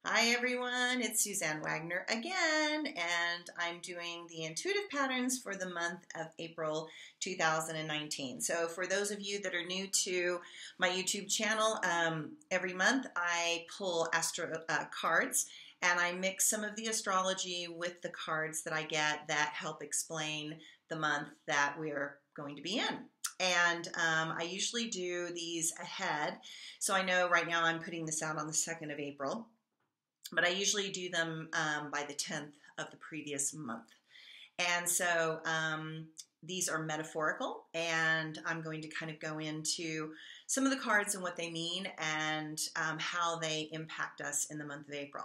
Hi everyone, it's Suzanne Wagner again, and I'm doing the intuitive patterns for the month of April 2019. So for those of you that are new to my YouTube channel, every month I pull astro cards and I mix some of the astrology with the cards that I get that help explain the month that we're going to be in. And I usually do these ahead. So I know right now I'm putting this out on the 2nd of April. But I usually do them by the 10th of the previous month. And so these are metaphorical, and I'm going to kind of go into some of the cards and what they mean and how they impact us in the month of April.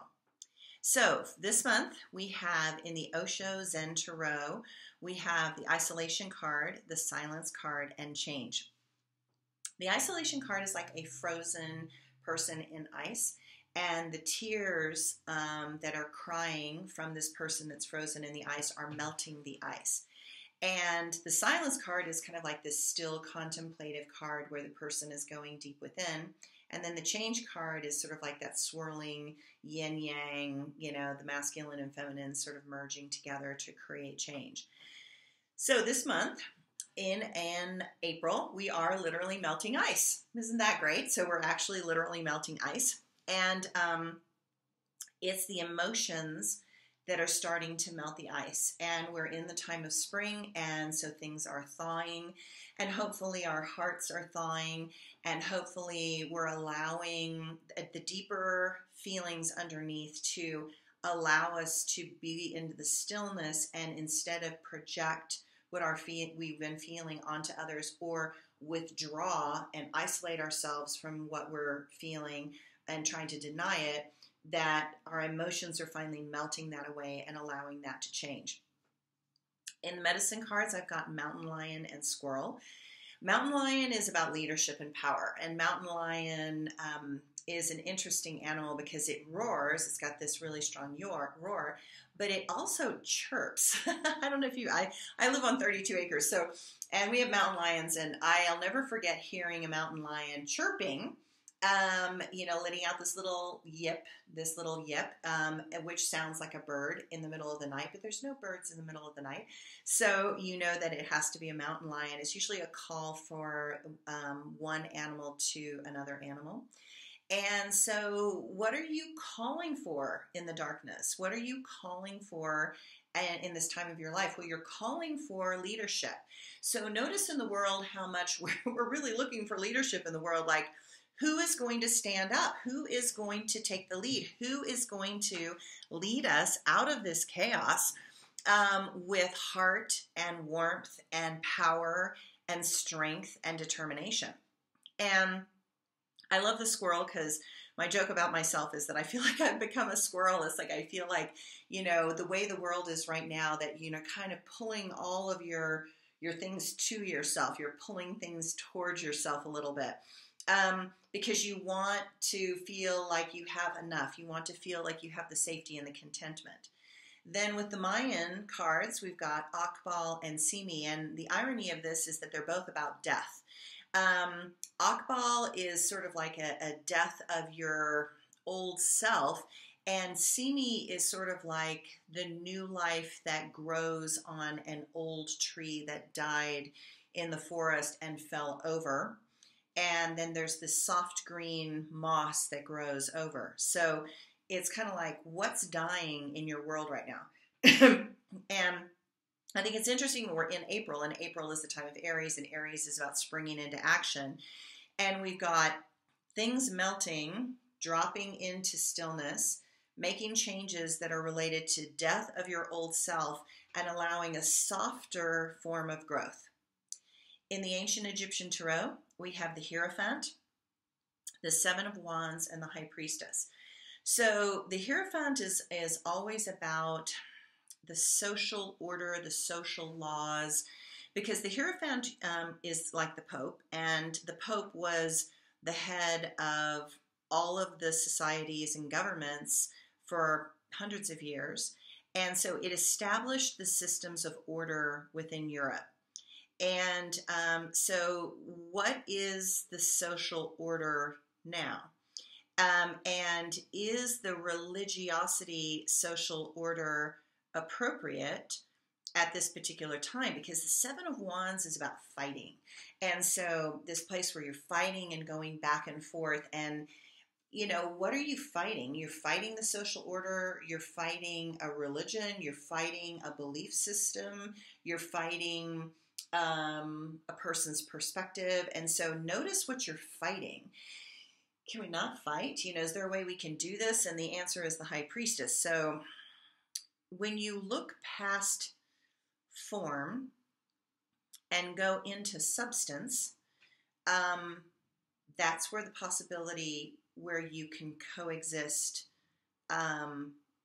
So this month we have in the Osho Zen Tarot, we have the isolation card, the silence card, and change. The isolation card is like a frozen person in ice. And the tears that are crying from this person that's frozen in the ice are melting the ice. And the silence card is kind of like this still contemplative card where the person is going deep within. And then the change card is sort of like that swirling yin-yang, the masculine and feminine sort of merging together to create change. So this month, in April, we are literally melting ice. Isn't that great? So we're actually literally melting ice. And it's the emotions that are starting to melt the ice. And we're in the time of spring, and so things are thawing. And hopefully our hearts are thawing. And hopefully we're allowing the deeper feelings underneath to allow us to be into the stillness and instead of project what we've been feeling onto others or withdraw and isolate ourselves from what we're feeling and trying to deny it, that our emotions are finally melting that away and allowing that to change. In the medicine cards, I've got Mountain Lion and Squirrel. Mountain Lion is about leadership and power, and Mountain Lion is an interesting animal because it roars. It's got this really strong roar, but it also chirps. I don't know if I live on 32 acres, and we have mountain lions, and I'll never forget hearing a mountain lion chirping, letting out this little yip, which sounds like a bird in the middle of the night, but there's no birds in the middle of the night. So you know that it has to be a mountain lion. It's usually a call for one animal to another animal. And so what are you calling for in the darkness? What are you calling for in this time of your life? Well, you're calling for leadership. So notice in the world how much we're really looking for leadership in the world, like, who is going to stand up? Who is going to take the lead? Who is going to lead us out of this chaos with heart and warmth and power and strength and determination? And I love the squirrel because my joke about myself is that I feel like I've become a squirrel. It's like I feel like, the way the world is right now, that, kind of pulling all of your things to yourself. You're pulling things towards yourself a little bit. Because you want to feel like you have enough. You want to feel like you have the safety and the contentment. Then with the Mayan cards, we've got Akbal and Simi, and the irony of this is that they're both about death. Akbal is sort of like a death of your old self, and Simi is sort of like the new life that grows on an old tree that died in the forest and fell over. And then there's this soft green moss that grows over. So it's kind of like, what's dying in your world right now? And I think it's interesting we're in April, and April is the time of Aries, and Aries is about springing into action. And we've got things melting, dropping into stillness, making changes that are related to death of your old self and allowing a softer form of growth. In the ancient Egyptian Tarot, we have the Hierophant, the Seven of Wands, and the High Priestess. So the Hierophant is always about the social order, the social laws, because the Hierophant is like the Pope, and the Pope was the head of all of the societies and governments for hundreds of years. And so it established the systems of order within Europe. And so what is the social order now? And is the religiosity social order appropriate at this particular time? Because the Seven of Wands is about fighting. And so this place where you're fighting and going back and forth, and what are you fighting? You're fighting the social order, you're fighting a religion, you're fighting a belief system, you're fighting a person's perspective. And so notice what you're fighting. Can we not fight? Is there a way we can do this? And the answer is the High Priestess. So when you look past form and go into substance, that's where the possibility where you can coexist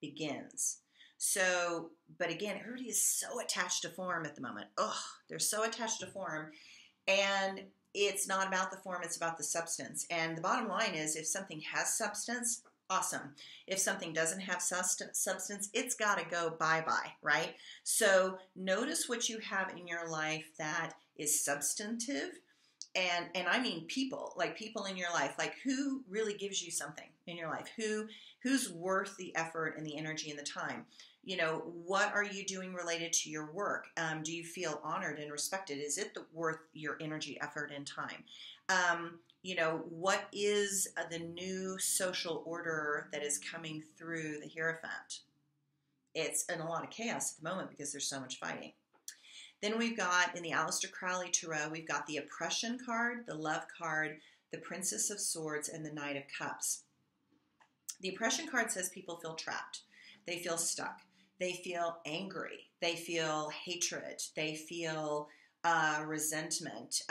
begins. So, but again, everybody is so attached to form at the moment. They're so attached to form, and it's not about the form, it's about the substance. And the bottom line is, if something has substance, awesome. If something doesn't have substance, it's got to go bye-bye, right? So notice what you have in your life that is substantive. And I mean people, like people in your life, like who really gives you something in your life? Who's worth the effort and the energy and the time? What are you doing related to your work? Do you feel honored and respected? Is it worth your energy, effort, and time? What is the new social order that is coming through the Hierophant? It's in a lot of chaos at the moment because there's so much fighting. Then we've got, in the Aleister Crowley Tarot, we've got the Oppression card, the Love card, the Princess of Swords, and the Knight of Cups. The Oppression card says people feel trapped. They feel stuck. They feel angry. They feel hatred. They feel resentment.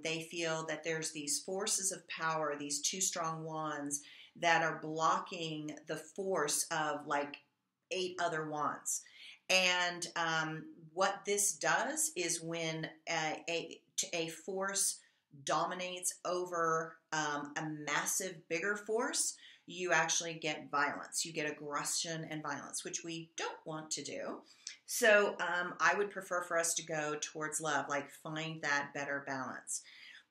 They feel that there's these forces of power, these two strong wands that are blocking the force of like 8 other wands. And what this does is when a force dominates over a massive, bigger force, you actually get violence. You get aggression and violence, which we don't want to do. So I would prefer for us to go towards love, like find that better balance.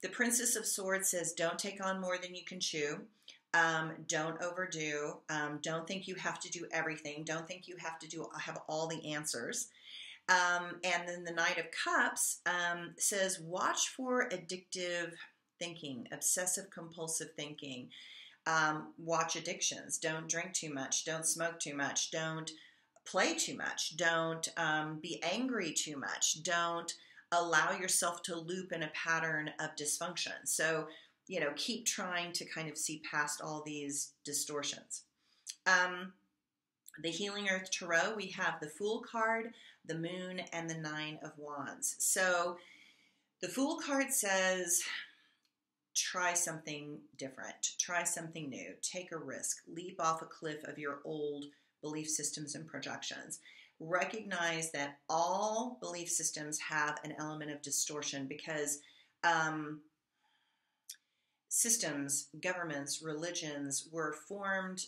The Princess of Swords says, don't take on more than you can chew. Don't overdo. Don't think you have to do everything. Don't think you have all the answers. And then the Knight of Cups says, watch for addictive thinking, obsessive compulsive thinking. Watch addictions. Don't drink too much. Don't smoke too much. Don't play too much. Don't be angry too much. Don't allow yourself to loop in a pattern of dysfunction. So, keep trying to kind of see past all these distortions. The Healing Earth Tarot, we have the Fool card, the Moon, and the Nine of Wands. So the Fool card says, try something different, try something new, take a risk, leap off a cliff of your old belief systems and projections. Recognize that all belief systems have an element of distortion because systems, governments, religions were formed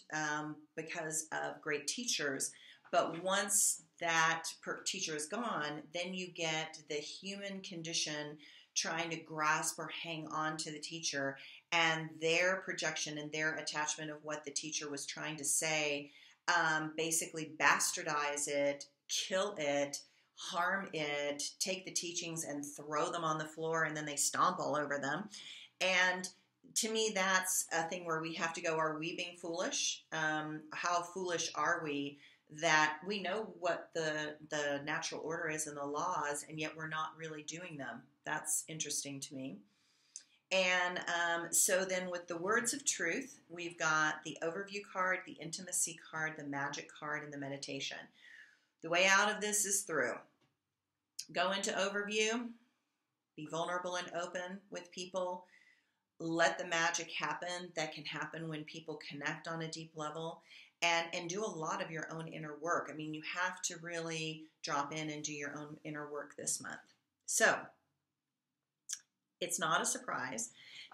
because of great teachers. But once that teacher is gone, then you get the human condition trying to grasp or hang on to the teacher, and their projection and their attachment of what the teacher was trying to say basically bastardize it, kill it, harm it, take the teachings and throw them on the floor, and then they stomp all over them. And to me, that's a thing where we have to go, are we being foolish? How foolish are we that we know what the natural order is and the laws, and yet we're not really doing them? That's interesting to me. And so then with the Words of Truth, we've got the Overview card, the Intimacy card, the Magic card, and the Meditation. The way out of this is through. Go into Overview, be vulnerable and open with people, let the magic happen that can happen when people connect on a deep level, and do a lot of your own inner work. I mean, you have to really drop in and do your own inner work this month. So it's not a surprise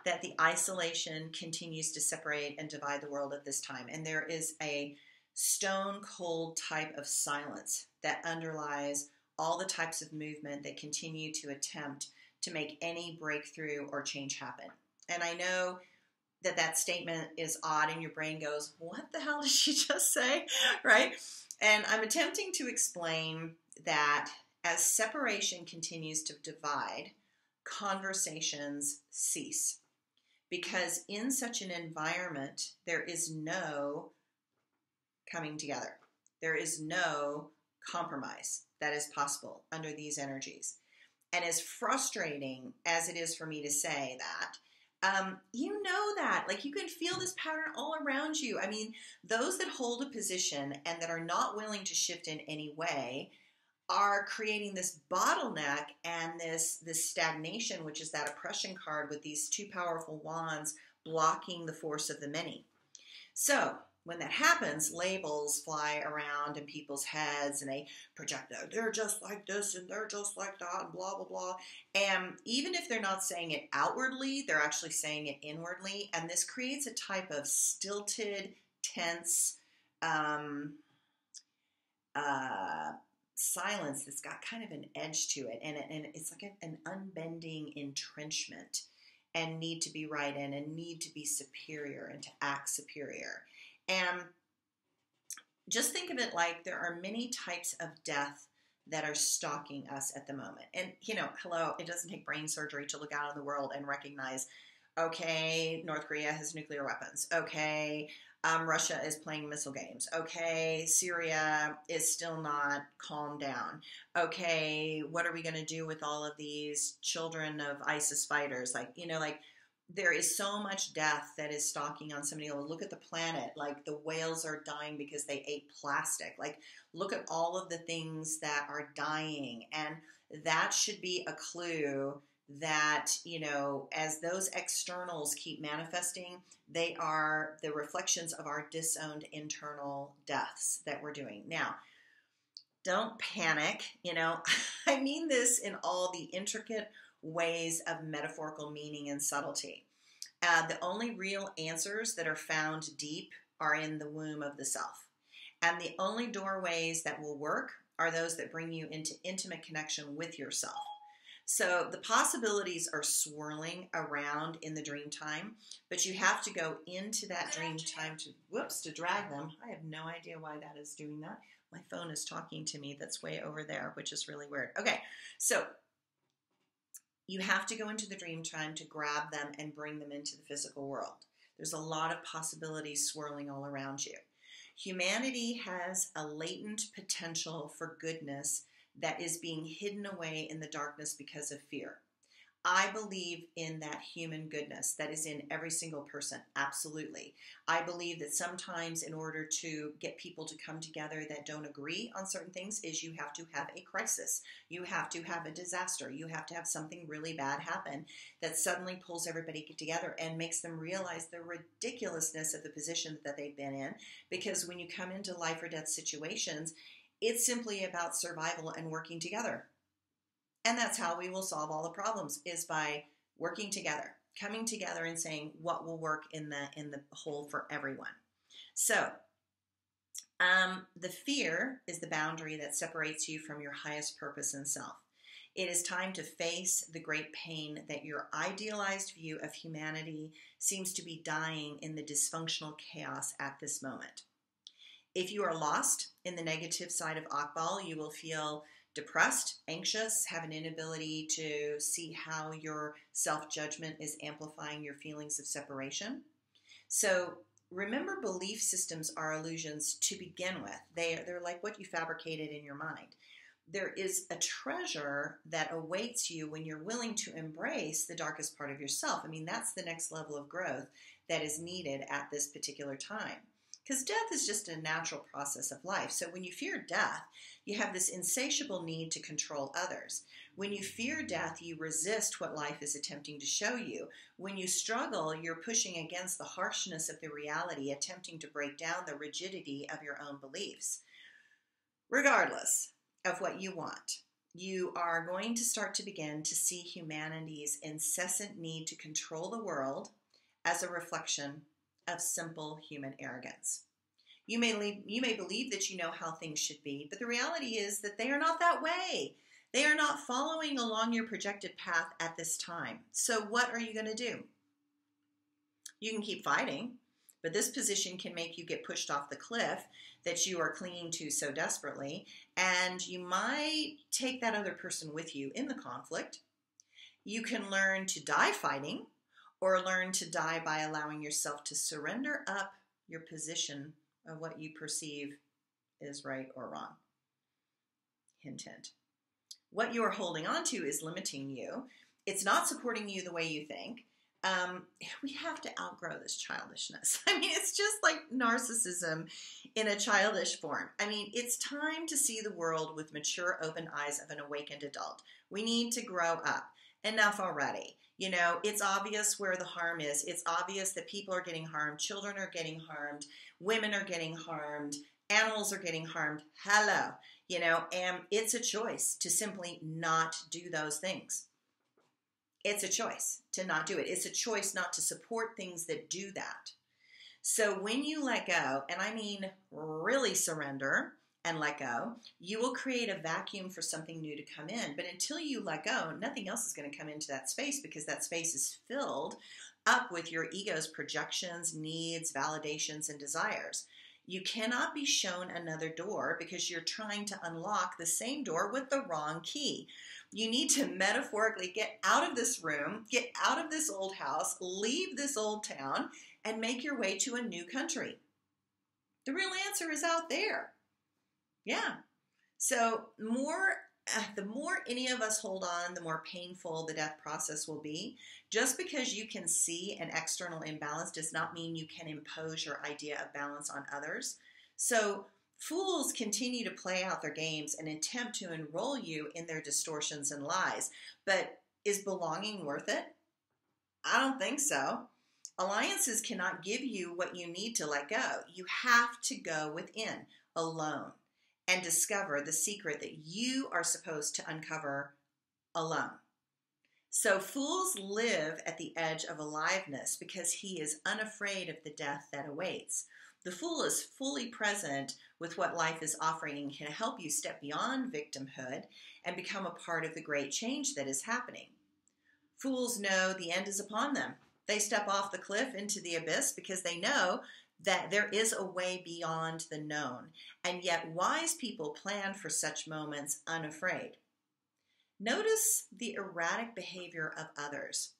that the isolation continues to separate and divide the world at this time. And there is a stone cold type of silence that underlies all the types of movement that continue to attempt to make any breakthrough or change happen. And I know that statement is odd and your brain goes, what the hell did she just say? Right? And I'm attempting to explain that as separation continues to divide, conversations cease. Because in such an environment, there is no coming together. There is no compromise that is possible under these energies. And as frustrating as it is for me to say that, you know that. Like, you can feel this pattern all around you. I mean, those that hold a position and that are not willing to shift in any way are creating this bottleneck and this stagnation, which is that oppression card with these two powerful wands blocking the force of the many. So when that happens, labels fly around in people's heads and they project that they're just like this and they're just like that and blah, blah, blah. And even if they're not saying it outwardly, they're actually saying it inwardly. And this creates a type of stilted, tense, silence that's got kind of an edge to it. And it's like an unbending entrenchment and need to be right in and need to be superior and to act superior. And just think of it like there are many types of death that are stalking us at the moment. And, hello, it doesn't take brain surgery to look out in the world and recognize, okay, North Korea has nuclear weapons. Okay, Russia is playing missile games. Okay, Syria is still not calmed down. Okay, what are we going to do with all of these children of ISIS fighters? There is so much death that is stalking on somebody. Look at the planet. Like, the whales are dying because they ate plastic. Like, look at all of the things that are dying. And that should be a clue that, as those externals keep manifesting, they are the reflections of our disowned internal deaths that we're doing. Now, don't panic. I mean this in all the intricate ways of metaphorical meaning and subtlety. The only real answers that are found deep are in the womb of the self. And the only doorways that will work are those that bring you into intimate connection with yourself. So the possibilities are swirling around in the dream time, but you have to go into that dream time to drag them. I have no idea why that is doing that. My phone is talking to me. That's way over there, which is really weird. Okay, so you have to go into the dream time to grab them and bring them into the physical world. There's a lot of possibilities swirling all around you. Humanity has a latent potential for goodness that is being hidden away in the darkness because of fear. I believe in that human goodness that is in every single person, absolutely. I believe that sometimes in order to get people to come together that don't agree on certain things is you have to have a crisis. You have to have a disaster. You have to have something really bad happen that suddenly pulls everybody together and makes them realize the ridiculousness of the position that they've been in. Because when you come into life or death situations, it's simply about survival and working together. And that's how we will solve all the problems, is by working together, coming together and saying what will work in the whole for everyone. So the fear is the boundary that separates you from your highest purpose and self. It is time to face the great pain that your idealized view of humanity seems to be dying in the dysfunctional chaos at this moment. If you are lost in the negative side of Akbal, you will feel depressed, anxious, have an inability to see how your self-judgment is amplifying your feelings of separation. So remember, belief systems are illusions to begin with. They're like what you fabricated in your mind. There is a treasure that awaits you when you're willing to embrace the darkest part of yourself. I mean, that's the next level of growth that is needed at this particular time. Because death is just a natural process of life. So when you fear death, you have this insatiable need to control others. When you fear death, you resist what life is attempting to show you. When you struggle, you're pushing against the harshness of the reality, attempting to break down the rigidity of your own beliefs. Regardless of what you want, you are going to start to begin to see humanity's incessant need to control the world as a reflection of simple human arrogance. You may believe that you know how things should be, but the reality is that they are not that way. They are not following along your projected path at this time. So what are you going to do? You can keep fighting, but this position can make you get pushed off the cliff that you are clinging to so desperately, and you might take that other person with you in the conflict. You can learn to die fighting, or learn to die by allowing yourself to surrender up your position of what you perceive is right or wrong. Hint, hint. What you are holding on to is limiting you. It's not supporting you the way you think. We have to outgrow this childishness. I mean, it's just like narcissism in a childish form. I mean, it's time to see the world with mature, open eyes of an awakened adult. We need to grow up. Enough already. You know, it's obvious where the harm is. It's obvious that people are getting harmed. Children are getting harmed. Women are getting harmed. Animals are getting harmed. Hello. You know, and it's a choice to simply not do those things. It's a choice to not do it. It's a choice not to support things that do that. So when you let go, and I mean really surrender and let go, you will create a vacuum for something new to come in. But until you let go, nothing else is going to come into that space, because that space is filled up with your ego's projections, needs, validations, and desires. You cannot be shown another door because you're trying to unlock the same door with the wrong key. You need to metaphorically get out of this room, get out of this old house, leave this old town, and make your way to a new country. The real answer is out there. Yeah. So the more any of us hold on, the more painful the death process will be. Just because you can see an external imbalance does not mean you can impose your idea of balance on others. So fools continue to play out their games and attempt to enroll you in their distortions and lies. But is belonging worth it? I don't think so. Alliances cannot give you what you need to let go. You have to go within, alone, and discover the secret that you are supposed to uncover alone. So fools live at the edge of aliveness because he is unafraid of the death that awaits. The fool is fully present with what life is offering and can help you step beyond victimhood and become a part of the great change that is happening. Fools know the end is upon them. They step off the cliff into the abyss because they know that there is a way beyond the known, and yet wise people plan for such moments unafraid. Notice the erratic behavior of others.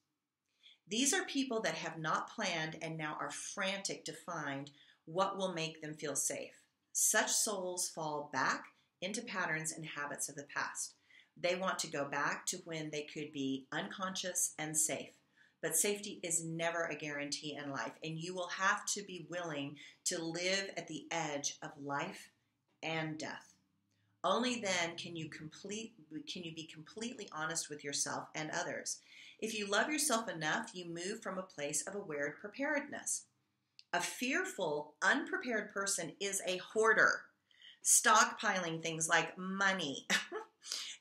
These are people that have not planned and now are frantic to find what will make them feel safe. Such souls fall back into patterns and habits of the past. They want to go back to when they could be unconscious and safe. But safety is never a guarantee in life, and you will have to be willing to live at the edge of life and death. Only then can you be completely honest with yourself and others. If you love yourself enough, you move from a place of aware preparedness. A fearful, unprepared person is a hoarder, stockpiling things like money,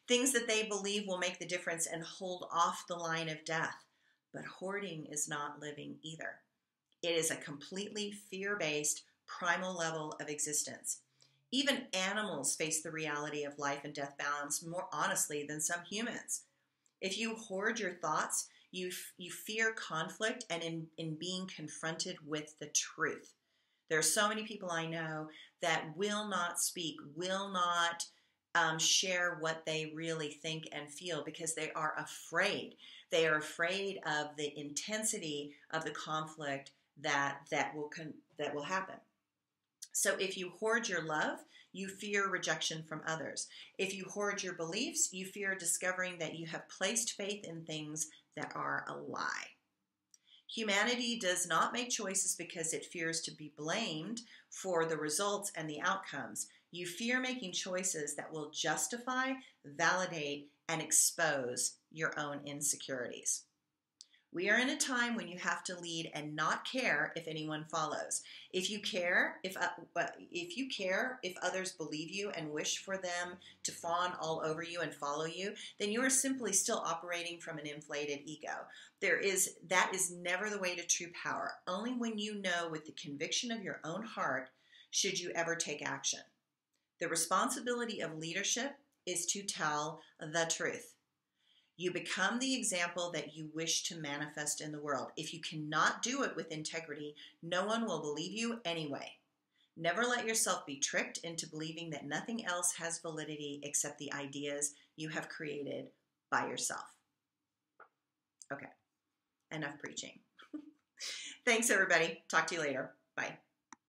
things that they believe will make the difference and hold off the line of death. But hoarding is not living either. It is a completely fear-based, primal level of existence. Even animals face the reality of life and death balance more honestly than some humans. If you hoard your thoughts, you fear conflict and in being confronted with the truth. There are so many people I know that will not speak, will not share what they really think and feel because they are afraid. They are afraid of the intensity of the conflict that will happen. So if you hoard your love, you fear rejection from others. If you hoard your beliefs, you fear discovering that you have placed faith in things that are a lie. Humanity does not make choices because it fears to be blamed for the results and the outcomes. You fear making choices that will justify, validate, and expose your own insecurities. We are in a time when you have to lead and not care if anyone follows. If you care if others believe you and wish for them to fawn all over you and follow you, then you are simply still operating from an inflated ego. That is never the way to true power. Only when you know with the conviction of your own heart should you ever take action. The responsibility of leadership is to tell the truth. You become the example that you wish to manifest in the world. If you cannot do it with integrity, no one will believe you anyway. Never let yourself be tricked into believing that nothing else has validity except the ideas you have created by yourself. Okay, enough preaching. Thanks, everybody. Talk to you later. Bye.